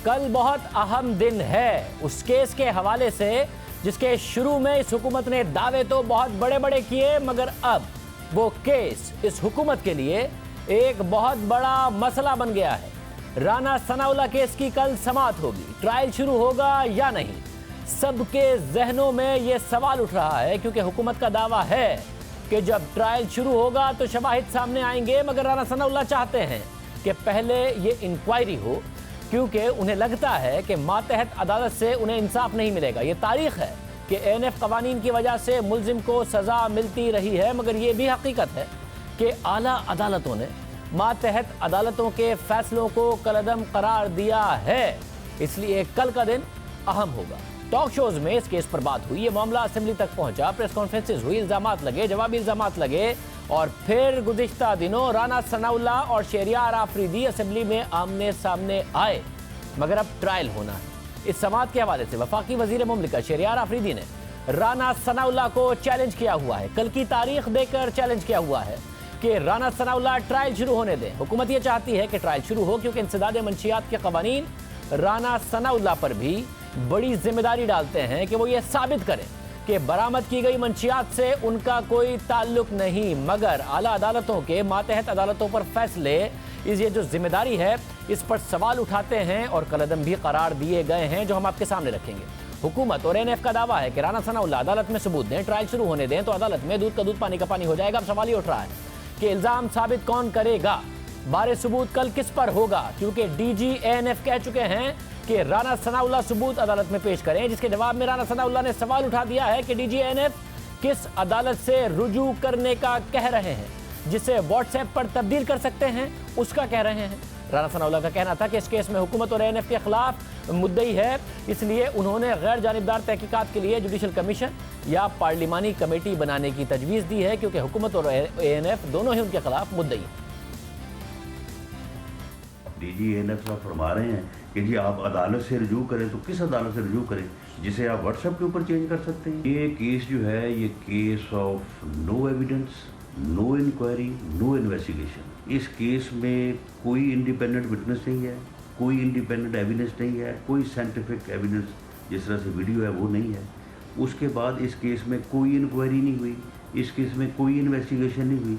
कल बहुत अहम दिन है उस केस के हवाले से जिसके शुरू में इस हुकूमत ने दावे तो बहुत बड़े बड़े किए, मगर अब वो केस इस हुकूमत के लिए एक बहुत बड़ा मसला बन गया है। राना सनाउल्लाह केस की कल समाअत होगी, ट्रायल शुरू होगा या नहीं, सबके जहनों में ये सवाल उठ रहा है, क्योंकि हुकूमत का दावा है कि जब ट्रायल शुरू होगा तो शवाहिद सामने आएंगे, मगर राना सनाउल्लाह चाहते हैं कि पहले ये इंक्वायरी हो, क्योंकि उन्हें लगता है कि मातहत अदालत से उन्हें इंसाफ नहीं मिलेगा। ये तारीख है कि ANF कवानीन की वजह से मुल्जिम को सज़ा मिलती रही है, मगर ये भी हकीकत है कि आला अदालतों ने मातहत अदालतों के फैसलों को कलअदम करार दिया है, इसलिए कल का दिन अहम होगा। टॉक शोज में इस केस पर बात हुई, ये मामला असेंबली तक पहुंचा, प्रेस कॉन्फ्रेंसेज हुई, इल्जामात लगे, जवाबी इल्जामात लगे, और फिर गुज़िश्ता दिनों राना सनाउल्लाह और शहरियार आफरीदी असेंबली में आमने सामने आए, मगर अब ट्रायल होना है। इस समाअत के हवाले से वफाकी वजीर मुमलिकत शहरियार आफरीदी ने राना सनाउल्लाह को चैलेंज किया हुआ है, कल की तारीख देकर चैलेंज किया हुआ है कि राना सनाउल्लाह ट्रायल शुरू होने दें। हुकूमत ये चाहती है कि ट्रायल शुरू हो, क्योंकि इंसदाद मंशियात के कवानीन राना सनाउल्लाह पर भी बड़ी जिम्मेदारी डालते हैं कि वो ये साबित करें कि बरामद की गई मंशियात से उनका कोई ताल्लुक नहीं, मगर आला अदालतों के मातहत अदालतों पर फैसले, इस ये जो जिम्मेदारी है इस पर सवाल उठाते हैं और कलअदम भी करार दिए गए हैं जो हम आपके सामने रखेंगे। हुकूमत और ANF का दावा है कि राना सनाउल्लाह अदालत में सबूत दें, ट्रायल शुरू होने दें तो अदालत में दूध का दूध पानी का पानी हो जाएगा। अब सवाल ये उठ रहा है कि इल्जाम साबित कौन करेगा, बारे सबूत कल किस पर होगा, क्योंकि DG ANF कह चुके हैं कि राना सनाउल्लाह सबूत अदालत में पेश करें, जिसके जवाब में राना सनाउल्लाह ने सवाल उठा दिया है कि DG ANF किस अदालत से रुजू करने का कह रहे हैं, जिसे व्हाट्सएप पर तब्दील कर सकते हैं उसका कह रहे हैं। राना सनाउल्लाह का कहना था कि इस केस में हुकूमत और ANF के खिलाफ मुद्दई है, इसलिए उन्होंने गैर जानिबदार तहकीकात के लिए जुडिशल कमीशन या पार्लिमानी कमेटी बनाने की तजवीज़ दी है, क्योंकि हुकूमत और ANF दोनों ही उनके खिलाफ मुद्दई हैं। DG ANF साहब फरमा रहे हैं कि जी आप अदालत से रजू करें, तो किस अदालत से रजू करें जिसे आप व्हाट्सएप के ऊपर चेंज कर सकते हैं। ये केस जो है ये case of no evidence, no inquiry, no investigation. इस केस में कोई इंडिपेंडेंट विटनेस नहीं है, कोई इंडिपेंडेंट एविडेंस नहीं है, कोई साइंटिफिक एविडेंस जिस तरह से वीडियो है वो नहीं है। उसके बाद इस केस में कोई इंक्वायरी नहीं हुई, इस केस में कोई इन्वेस्टिगेशन नहीं हुई।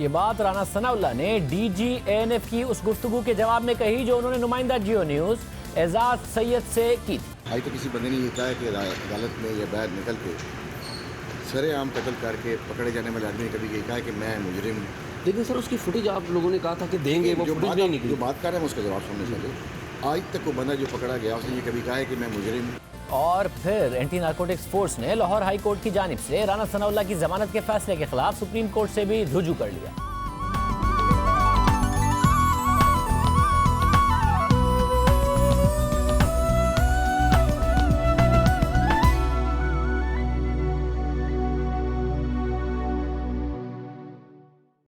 ये बात राना सनाउल्लाह ने DG ANF की उस गुफ्तगू के जवाब में कही जो उन्होंने नुमाइंदा जियो न्यूज़ एजाज सैयद से की थी। आज तो किसी बंदे ने ये कहा है कि अदालत में यह बैद निकल के सरेआम कत्ल करके पकड़े जाने वाले आदमी ने कभी ये कहा है कि मैं मुजरिम। लेकिन सर उसकी फुटेज आप लोगों ने कहा था कि देंगे, वो फुटेज नहीं निकली। जो बात कर रहे हैं उसका जवाब सुनने चले। आज तक वो बंदा जो पकड़ा गया उसने ये कभी कहा है कि मैं मुजरिम। और फिर एंटी नारकोटिक्स फोर्स ने लाहौर हाई कोर्ट की जानिब से राना सनाउल्लाह की जमानत के फैसले के खिलाफ सुप्रीम कोर्ट से भी रुजू कर लिया।